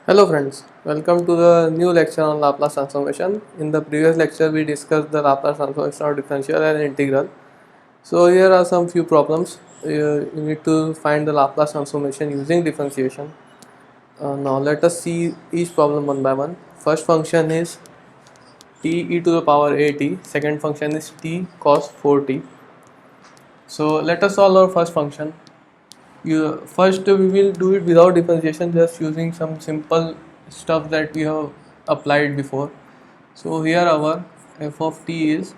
Hello friends, welcome to the new lecture on Laplace transformation. In the previous lecture we discussed the Laplace transformation of differential and integral. So here are some few problems. You need to find the Laplace transformation using differentiation. Now let us see each problem one by one. First function is t e to the power at. Second function is t cos 4t. So let us solve our first function. First we will do it without differentiation, just using some simple stuff that we have applied before. So here our f of t is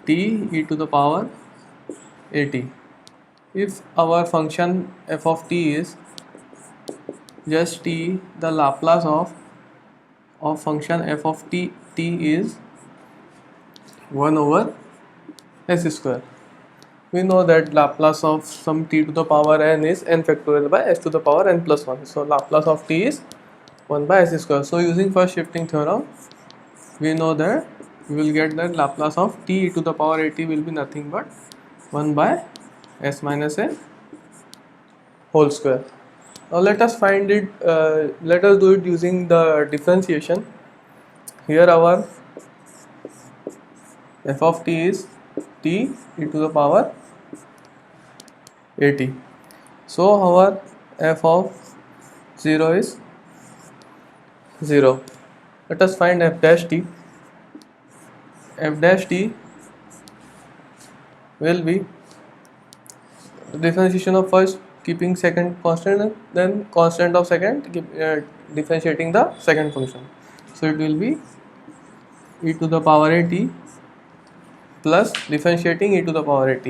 t e to the power at. If our function f of t is just t, the Laplace of function f of t is 1 over s square. We know that Laplace of some t to the power n is n factorial by s to the power n plus 1. So Laplace of t is 1 by s square. So using first shifting theorem, we know that we will get that Laplace of t e to the power at will be nothing but 1 by s minus a whole square. Now let us find it, let us do it using the differentiation. Here our f of t is t e to the power at. So our f of 0 is 0. Let us find f dash t. F dash t will be differentiation of first keeping second constant and then constant of second differentiating the second function. So it will be e to the power at plus differentiating e to the power at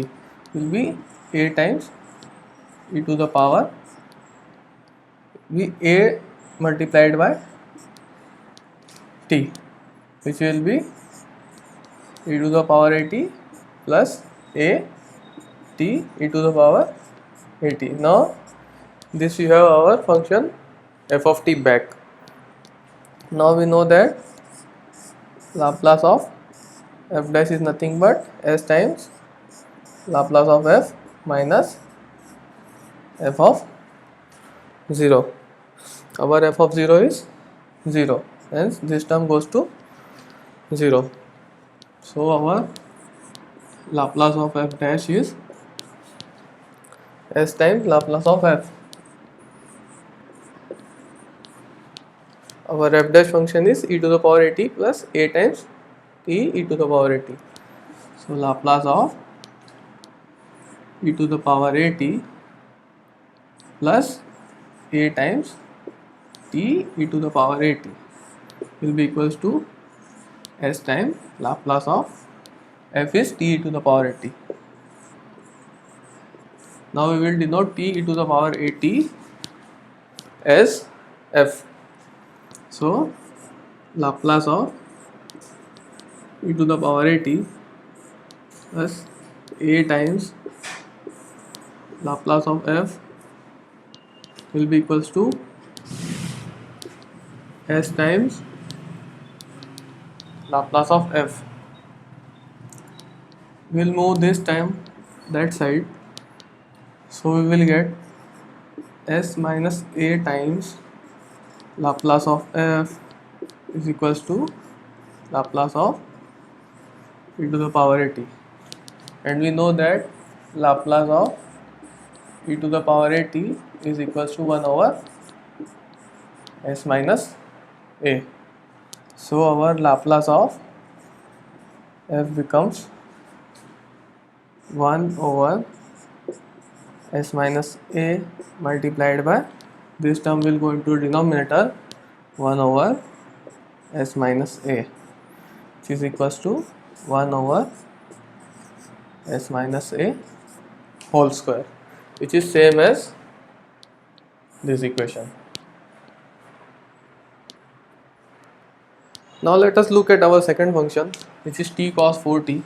will be a times e to the power be a multiplied by t, which will be e to the power at plus a t e to the power at. Now this we have our function f of t back. Now we know that Laplace of f dash is nothing but s times Laplace of f minus f of 0. Our f of 0 is 0, hence this term goes to 0. So our Laplace of f dash is s times Laplace of f. Our f dash function is e to the power at plus a times t e to the power at. So Laplace of e to the power at plus a times t e to the power at will be equals to s times Laplace of f is t e to the power at. Now we will denote t e to the power at as f. So Laplace of e to the power at plus a times Laplace of f will be equals to s times Laplace of f. We will move this time that side, so we will get s minus a times Laplace of f is equals to Laplace of e to the power at, and we know that Laplace of e to the power at is equals to 1 over s minus a. So our Laplace of f becomes 1 over s minus a multiplied by this term will go into denominator 1 over s minus a, which is equals to 1 over s minus a whole square, which is same as this equation. Now let us look at our second function, which is t cos 4t.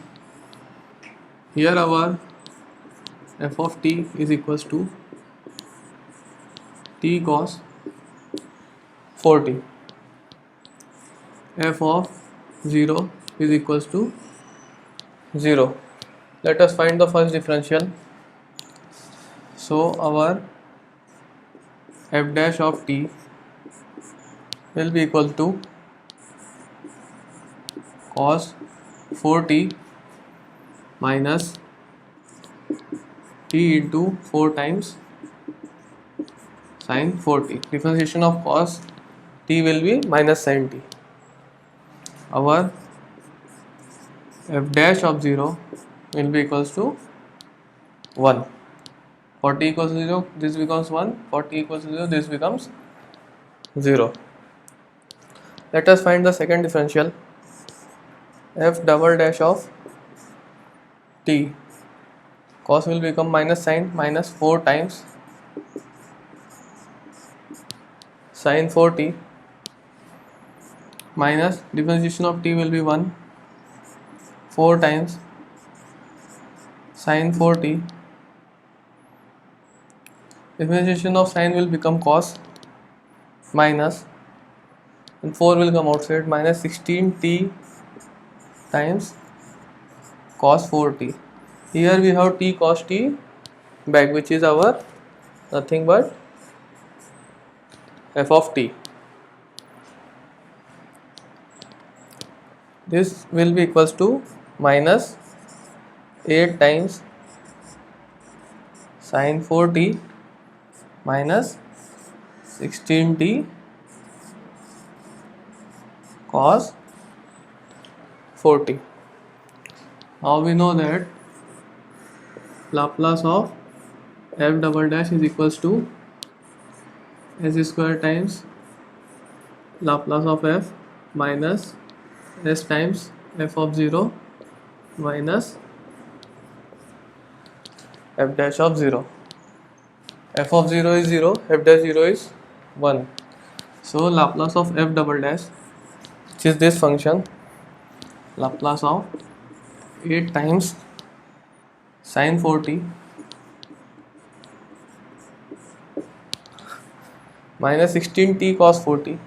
Here our f of t is equals to t cos 4t. F of 0 is equals to 0. Let us find the first differential. So our f dash of t will be equal to cos 4t minus t into 4 times sin 4t. Differentiation of cos t will be minus sin t. Our f dash of 0 will be equals to 1. For t equals to 0, this becomes 1. For t equals to 0, this becomes 0. Let us find the second differential. F double dash of t. Cos will become minus sin minus 4 times sin 4t minus differentiation of t will be 1, 4 times sin 4t. Differentiation of sin will become cos minus, and 4 will come outside, minus 16t times cos 4t. Here we have t cos t back, which is our nothing but f of t. This will be equals to minus 8 times sin 4t minus 16t cos 4t. Now we know that Laplace of f double dash is equals to s square times Laplace of f minus s times f of 0 minus f dash of 0. F of 0 is 0, f dash 0 is 1. So Laplace of f double dash, which is this function, Laplace of 8 times sin 4t minus 16t cos 4t.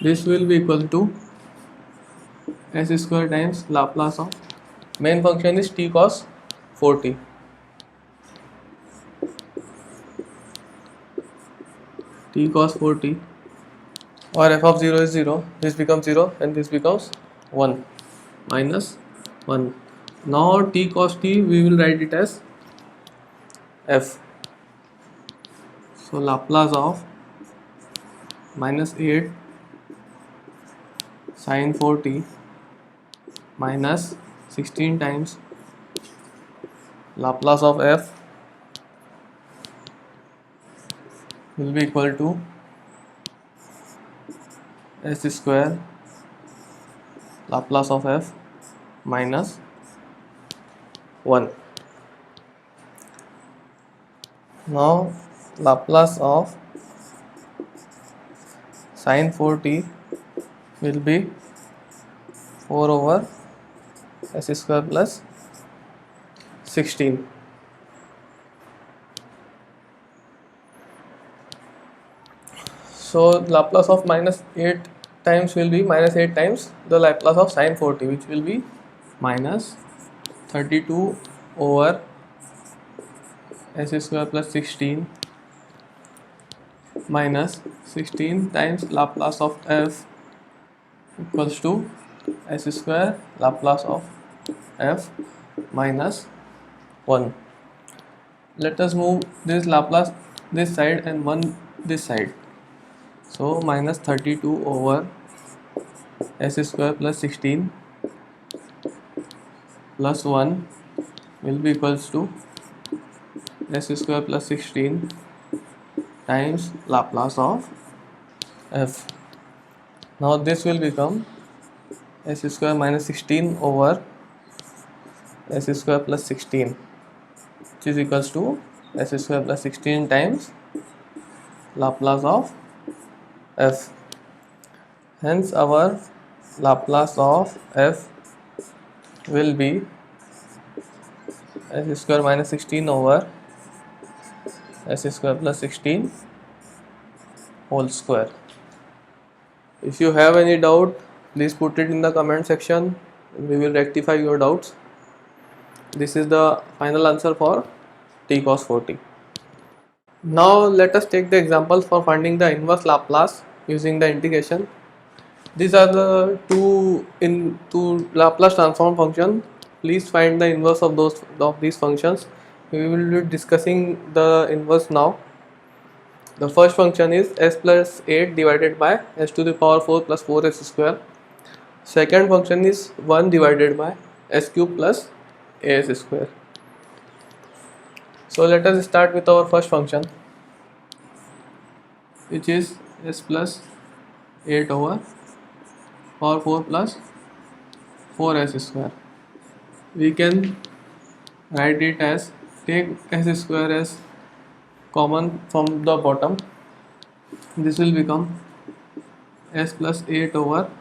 This will be equal to s square times Laplace of main function is t cos 4t. T cos 4t, or f of 0 is 0, this becomes 0 and this becomes 1 minus 1. Now t cos t we will write it as f. So Laplace of minus 8 sin 4t minus 16 times Laplace of f will be equal to s square Laplace of f minus 1. Now Laplace of sin 4t will be 4 over s square plus 16. So Laplace of minus 8 times will be minus 8 times the Laplace of sin 4t, which will be minus 32 over s square plus 16 minus 16 times Laplace of f equals to s square Laplace of f minus 1. Let us move this Laplace this side and 1 this side. So minus 32 over s square plus 16 plus 1 will be equals to s square plus 16 times Laplace of f. Now this will become s square minus 16 over s square plus 16, which is equals to s square plus 16 times Laplace of f. Hence our Laplace of f will be s square minus 16 over s square plus 16 whole square. If you have any doubt, please put it in the comment section. We will rectify your doubts. This is the final answer for t cos 4t. Now let us take the examples for finding the inverse Laplace using the integration. These are the two Laplace transform function. Please find the inverse of these functions. We will be discussing the inverse now. The first function is s plus 8 divided by s to the power 4 plus 4s square. Second function is 1 divided by s cube plus as square. So let us start with our first function, which is s plus 8 over power 4 plus 4s square. We can write it as, take s square as common from the bottom. This will become s plus 8 over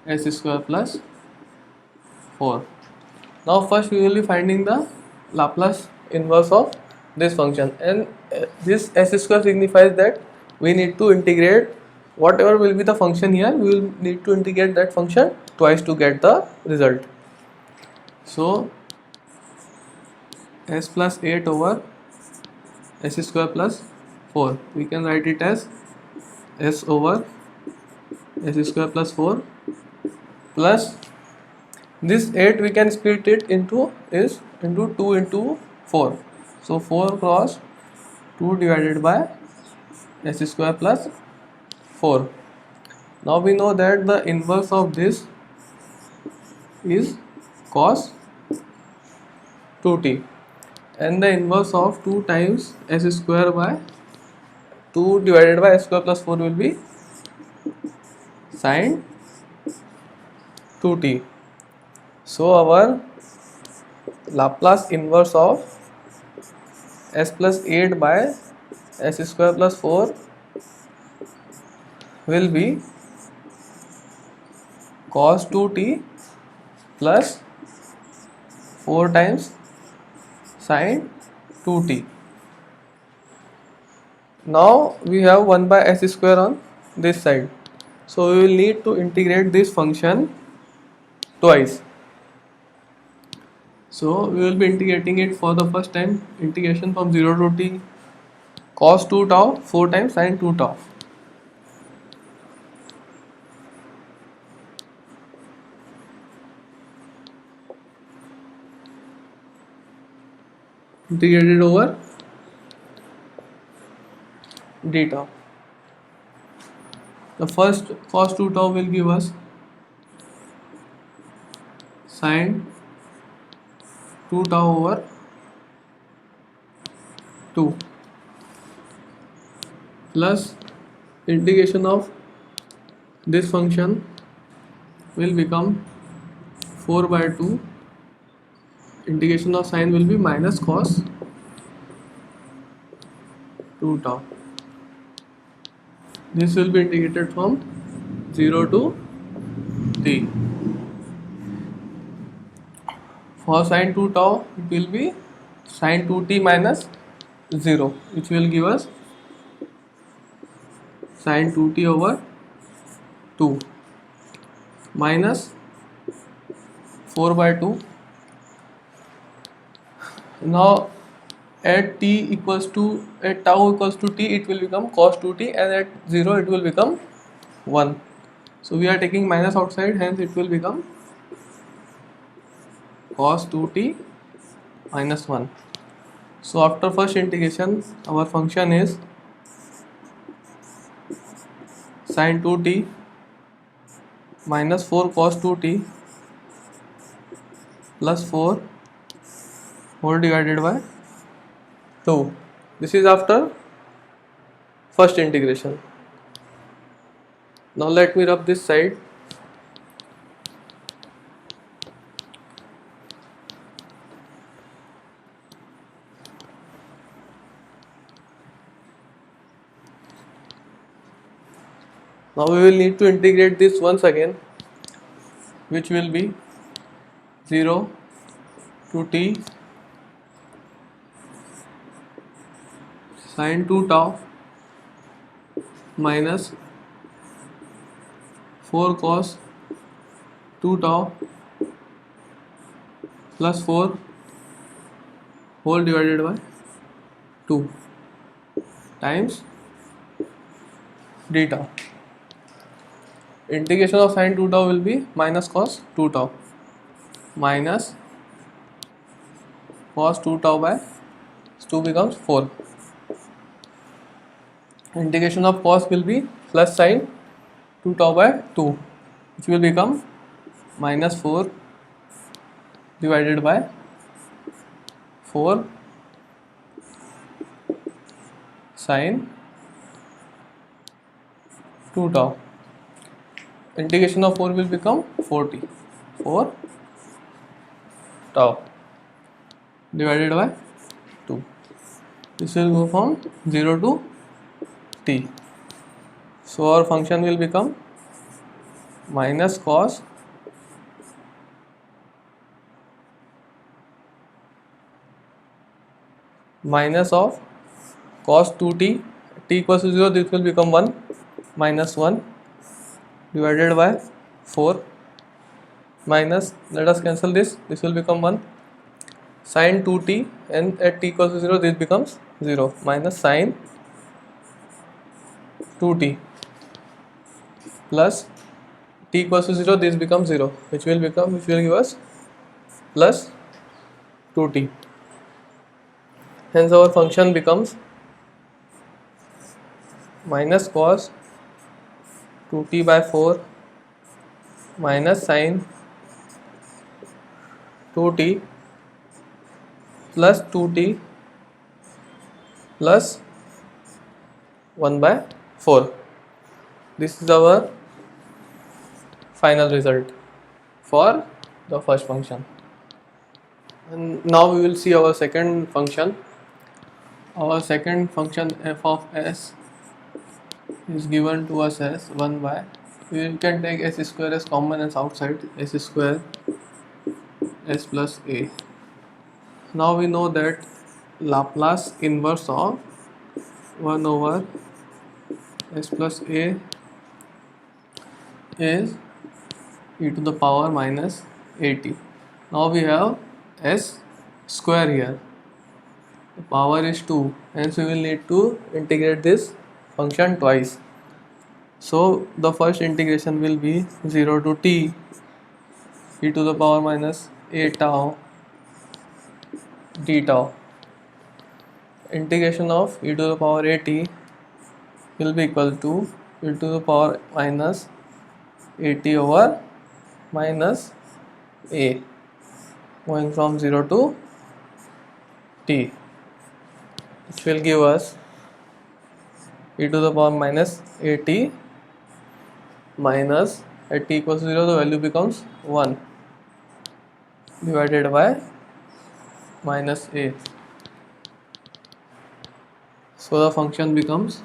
s square plus 4. Now first we will be finding the Laplace inverse of this function, and this s square signifies that we need to integrate whatever will be the function here. We will need to integrate that function twice to get the result. So s plus 8 over s square plus 4, we can write it as s over s square plus 4 plus this 8 we can split it into 2 into 4. So 4 cross 2 divided by s square plus 4. Now we know that the inverse of this is cos 2t, and the inverse of 2 times s square by 2 divided by s square plus 4 will be sin 2t. So our Laplace inverse of s plus 8 by s square plus 4 will be cos 2t plus 4 times sin 2t. Now we have 1 by s square on this side, so we will need to integrate this function twice. So we will be integrating it for the first time, integration from 0 to t cos 2 tau 4 times sin 2 tau. Integrated over d tau. The first cos 2 tau will give us sin 2 tau over 2 plus integration of this function will become 4 by 2. Integration of sin will be minus cos 2 tau. This will be integrated from 0 to t. For sin 2 tau it will be sin 2t minus 0, which will give us sin 2t over 2 minus 4 by 2. Now at tau equals to t, it will become cos 2t, and at 0 it will become 1. So we are taking minus outside, hence it will become cos 2t minus 1. So after first integration, our function is sin 2t minus 4 cos 2t plus 4 whole divided by 2. This is after first integration. Now let me rub this side. Now we will need to integrate this once again, which will be 0 to t sin 2 tau minus 4 cos 2 tau plus 4 whole divided by 2 times d tau. Integration of sin 2 tau will be minus cos 2 tau minus cos 2 tau by 2 becomes 4. Integration of cos will be plus sin 2 tau by 2, which will become minus 4 divided by 4 sin 2 tau. Integration of 4 will become 4 tau divided by 2. This will go from 0 to t. So our function will become minus cos minus of cos 2t, t equals to 0, this will become 1 minus 1 divided by 4 minus, let us cancel this will become 1 sin 2t, and at t equals to 0 this becomes 0 minus sin 2t plus t equals to 0, this becomes 0, which will give us plus 2t. Hence our function becomes minus cos 2t by 4 minus sin 2t plus 2t plus 1 by 4. This is our final result for the first function. And now we will see our second function. Our second function f of s is given to us as 1 by, we can take s square as common as outside, s square s plus a. Now we know that Laplace inverse of 1 over s plus a is e to the power minus at. Now we have s square here, the power is 2, hence we will need to integrate this function twice. So the first integration will be 0 to t e to the power minus a tau d tau. Integration of e to the power at will be equal to e to the power minus at over minus a, going from 0 to t, which will give us e to the power minus at minus, at t equals to 0 the value becomes 1 divided by minus a. So the function becomes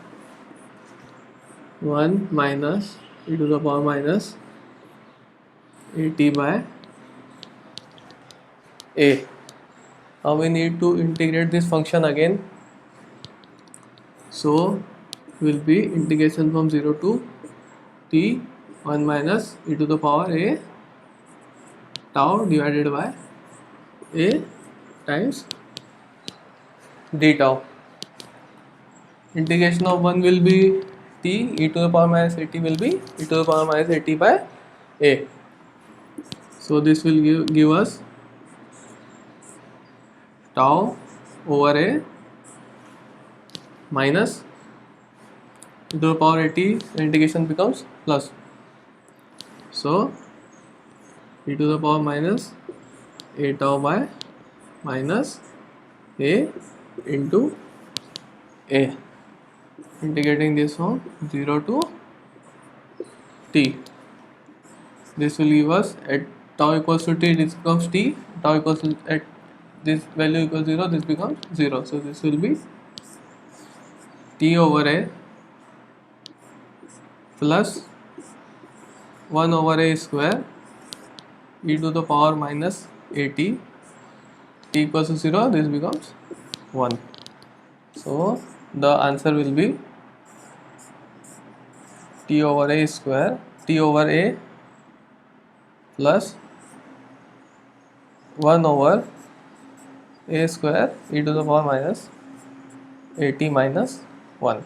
1 minus e to the power minus at by a. Now we need to integrate this function again. So will be integration from 0 to t 1 minus e to the power a tau divided by a times d tau. Integration of 1 will be t, e to the power minus at will be e to the power minus at by a. So this will give us tau over a minus e to the power at, the integration becomes plus. So e to the power minus a tau by minus a into a. Integrating this from 0 to t. This will give us at tau equals to t, this becomes t, tau equals to, at this value equals 0, this becomes 0. So this will be t over a plus 1 over a square e to the power minus at, t equals to 0, this becomes 1. So the answer will be t over a square, t over a plus 1 over a square e to the power minus at minus 1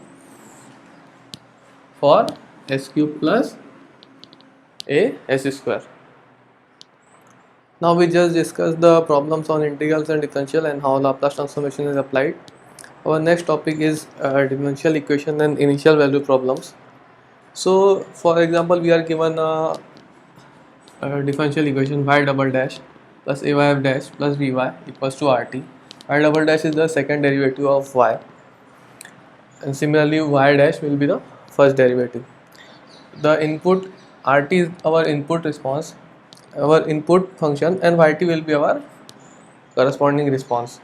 for s cube plus a s square. Now we just discussed the problems on integrals and differential and how Laplace transformation is applied. Our next topic is differential equation and initial value problems. So for example, we are given a differential equation y double dash plus ayf dash plus vy equals to rt. Y double dash is the second derivative of y, and similarly y dash will be the first derivative. The input rt is our input response, our input function, and yt will be our corresponding response.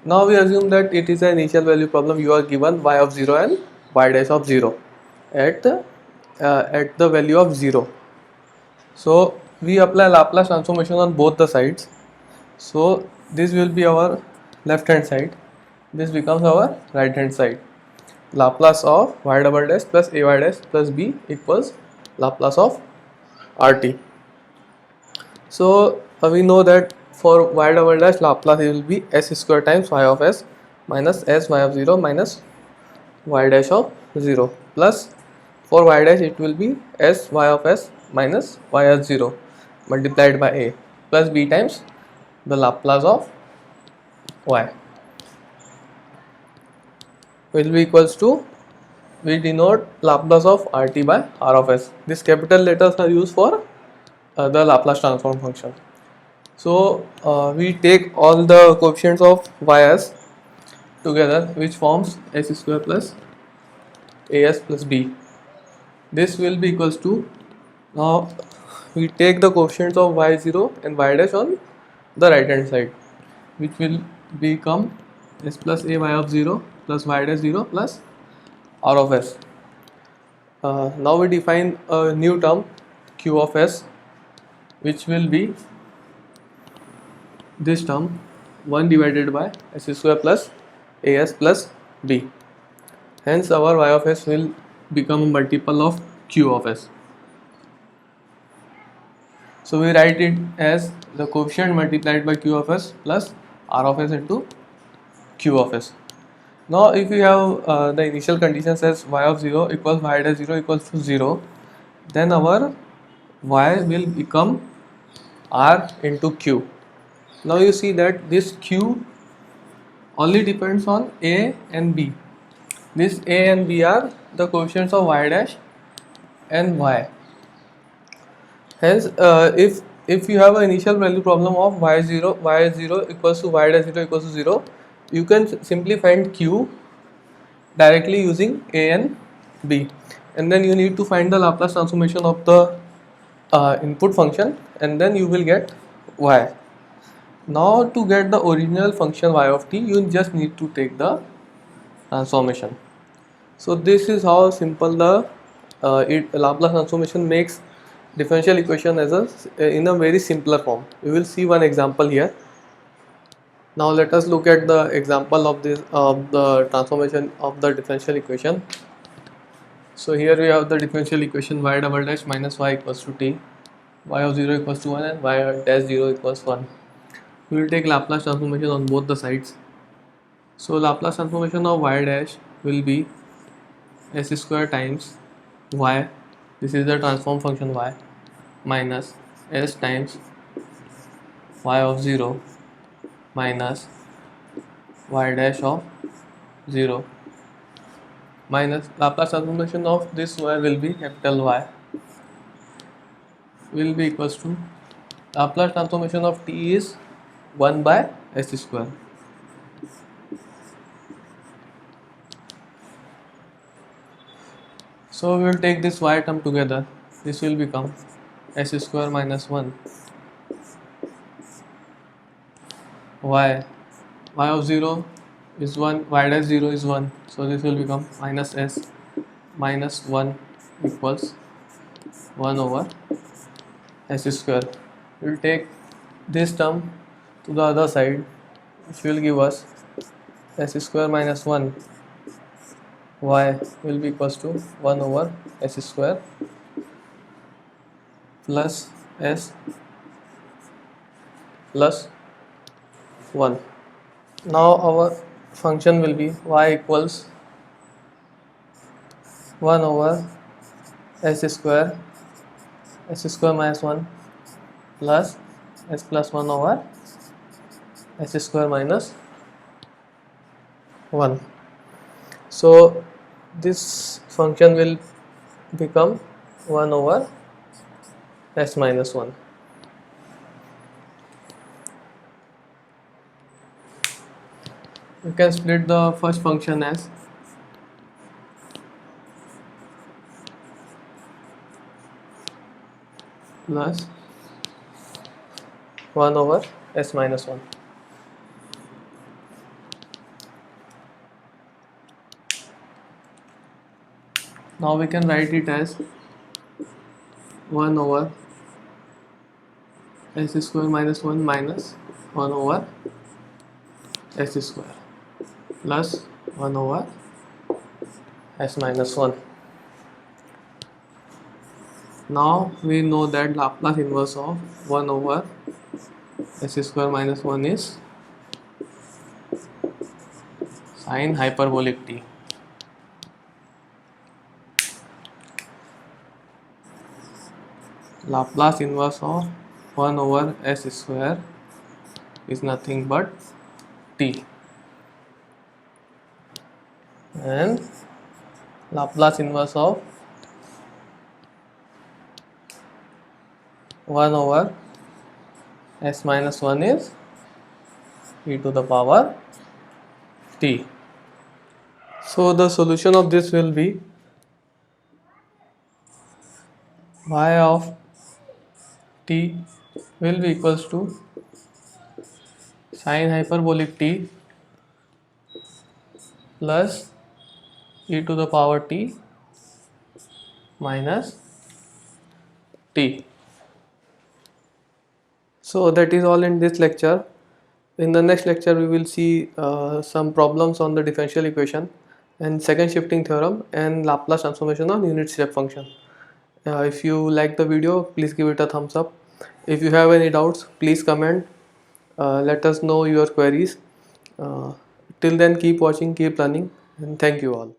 Now we assume that it is an initial value problem. You are given y of 0 and y dash of 0 at the value of 0. So we apply Laplace transformation on both the sides. So this will be our left hand side, this becomes our right hand side. Laplace of y double dash plus ay dash plus b equals Laplace of rt. So we know that for y double dash Laplace will be s square times y of s minus s y of 0 minus y dash of 0 plus for y dash it will be s y of s minus y of 0 multiplied by a plus b times the Laplace of y will be equals to, we denote Laplace of rt by r of s. These capital letters are used for the Laplace transform function. So we take all the coefficients of ys together, which forms s square plus as plus b. This will be equals to, now we take the coefficients of y0 and y dash on the right hand side, which will become s plus a y of 0 plus y dash 0 plus r of s. Now we define a new term q of s, which will be this term 1 divided by s square plus as plus b. Hence our y of s will become a multiple of q of s. So we write it as the coefficient multiplied by q of s plus r of s into q of s. Now if we have the initial conditions as y of 0 equals y dash 0 equals to 0, then our y will become r into q. Now you see that this q only depends on a and b. This a and b are the coefficients of y dash and y. Hence if you have an initial value problem of y0 equals to y dash 0 equals to 0, you can simply find q directly using a and b, and then you need to find the Laplace transformation of the input function, and then you will get y. Now to get the original function y of t, you just need to take the transformation. So this is how simple the Laplace transformation makes differential equation as in a very simpler form. We will see one example here. Now let us look at the example of this the transformation of the differential equation. So here we have the differential equation y double dash minus y equals to t, y of 0 equals to 1 and y dash 0 equals 1. We will take Laplace transformation on both the sides. So Laplace transformation of y dash will be s square times y, this is the transform function y, minus s times y of 0 minus y dash of 0 minus Laplace transformation of this y will be capital Y will be equals to Laplace transformation of t is 1 by s square. So we will take this y term together, this will become s square minus 1 y of 0 is 1, y dash 0 is 1, so this will become minus s minus 1 equals 1 over s square. We will take this term to the other side, which will give us s square minus 1 y will be equals to 1 over s square plus s plus 1. Now our function will be y equals 1 over s square minus 1 plus s plus 1 over s square minus 1. So this function will become 1 over s minus 1. You can split the first function as plus 1 over s minus 1. Now we can write it as 1 over s square minus 1 minus 1 over s square plus 1 over s minus 1. Now we know that Laplace inverse of 1 over s square minus 1 is sine hyperbolic t. Laplace inverse of 1 over s square is nothing but t, and Laplace inverse of 1 over s minus 1 is e to the power t. So the solution of this will be y of t will be equals to sine hyperbolic t plus e to the power t minus t. So that is all in this lecture. In the next lecture we will see some problems on the differential equation and second shifting theorem and Laplace transformation on unit step function. If you like the video, please give it a thumbs up. If you have any doubts, please comment. Let us know your queries. Till then, keep watching, keep learning, and thank you all.